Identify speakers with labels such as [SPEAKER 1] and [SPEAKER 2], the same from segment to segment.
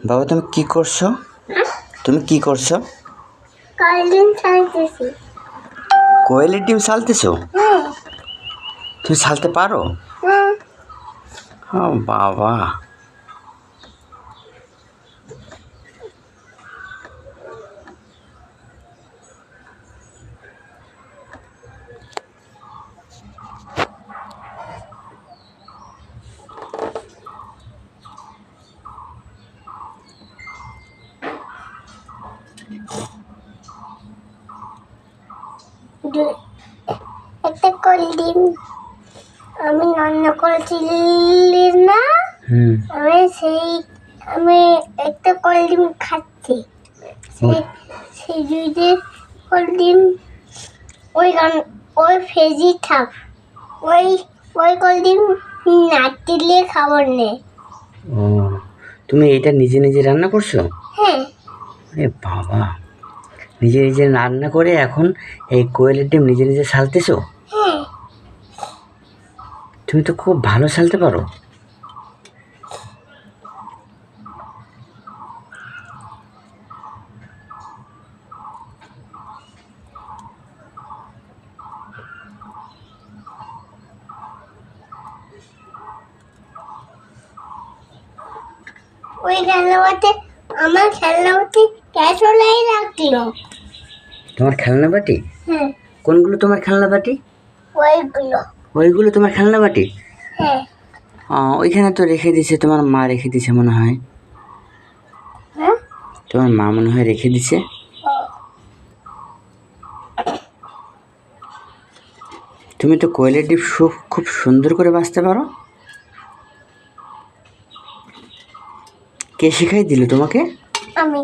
[SPEAKER 1] বাবা তুমি কি করছো? তুমি কি করছো? কোয়েলের ডিম সালতেছো? তুমি সালতে পারো? ও বাবা,
[SPEAKER 2] একটা কোয়েল ডিম আমি রান্না করেছিলি না? আমি একটা কোয়েল ডিম খাচ্ছি। সেই দুইটা কোয়েল ডিম ওই ফেজি থাক, ওই কোয়েল ডিম না দিলে খাবার নেই।
[SPEAKER 1] ও তুমি এটা নিজে নিজে রান্না করছো?
[SPEAKER 2] হ্যাঁ।
[SPEAKER 1] এ বাবা, নিজে নিজে রান্না করে এখন এই কোয়েলের ডিম নিজে নিজে সালতেছো?
[SPEAKER 2] হ্যাঁ।
[SPEAKER 1] তুমি তো খুব ভালো সালতে পারো।
[SPEAKER 2] ওই খেলনাবাটি আমার খেলনাবাটি ক্যাশলাই লাগলো।
[SPEAKER 1] তোমার খেলনা বাটি?
[SPEAKER 2] হ্যাঁ।
[SPEAKER 1] কোনগুলো তোমার খেলনা বাটি?
[SPEAKER 2] ওইগুলো।
[SPEAKER 1] ওইগুলো তোমার খেলনা বাটি?
[SPEAKER 2] হ্যাঁ।
[SPEAKER 1] ওইখানে তো রেখে দিছে, তোমার মা রেখে দিছে মনে হয়।
[SPEAKER 2] হ্যাঁ?
[SPEAKER 1] তোমার মা মনে হয় রেখে দিছে। তুমি তো কোয়েলের ডিম খুব সুন্দর করে বাছতে পারো। কে শিখাই দিল তোমাকে?
[SPEAKER 2] আমি।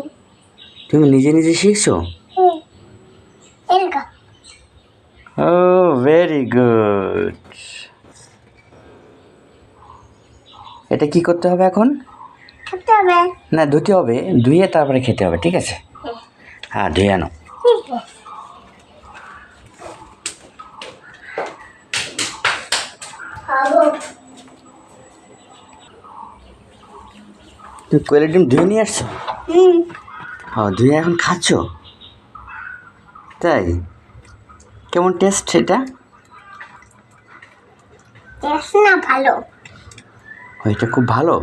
[SPEAKER 1] তুমি নিজে নিজে শিখছো?
[SPEAKER 2] এরকম।
[SPEAKER 1] ও ভেরি গুড। এটা কি করতে হবে এখন?
[SPEAKER 2] খেতে হবে।
[SPEAKER 1] না, ধুতে হবে, ধুয়ে তারপরে খেতে হবে, ঠিক আছে? হ্যাঁ, ধুয়ে আনো।
[SPEAKER 2] ঠিক আছে। খাবো।
[SPEAKER 1] তুমি কোয়েলের ডিম ধুয়ে নিয়ে আসছো? ধুয়ে এখন খাচ্ছ? তাই? কেমন টেস্ট এটা?
[SPEAKER 2] টেস্ট না ভালো।
[SPEAKER 1] এটা খুব ভালো।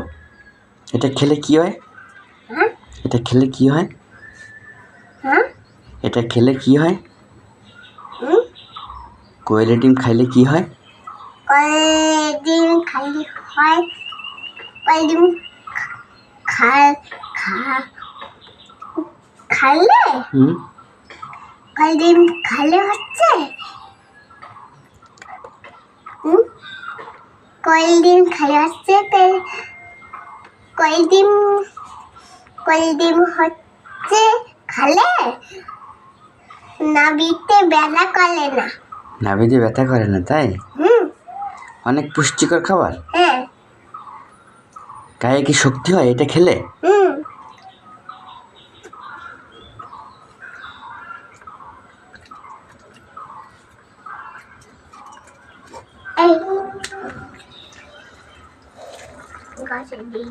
[SPEAKER 1] এটা খেলে কি হয়?
[SPEAKER 2] হ্যাঁ?
[SPEAKER 1] এটা খেলে কি হয়?
[SPEAKER 2] হ্যাঁ?
[SPEAKER 1] এটা খেলে কি হয়?
[SPEAKER 2] হুম?
[SPEAKER 1] কোয়েলের ডিম খাইলে কি হয়?
[SPEAKER 2] কোয়েল ডিম খাইলে হয়, কোয়েল ডিম খাইলে কোয়েল ডিম খাইলে হচ্ছে কোয়েল ডিম খাইলে হচ্ছে কোয়েল ডিম হচ্ছে খালে নাভিতে ব্যথা করে না।
[SPEAKER 1] নাভিতে ব্যথা করে না, তাই? অনেক পুষ্টিকর খাবার।
[SPEAKER 2] হ্যাঁ।
[SPEAKER 1] গায়ে কি শক্তি হয় এটা খেলে?
[SPEAKER 2] গাছে দিই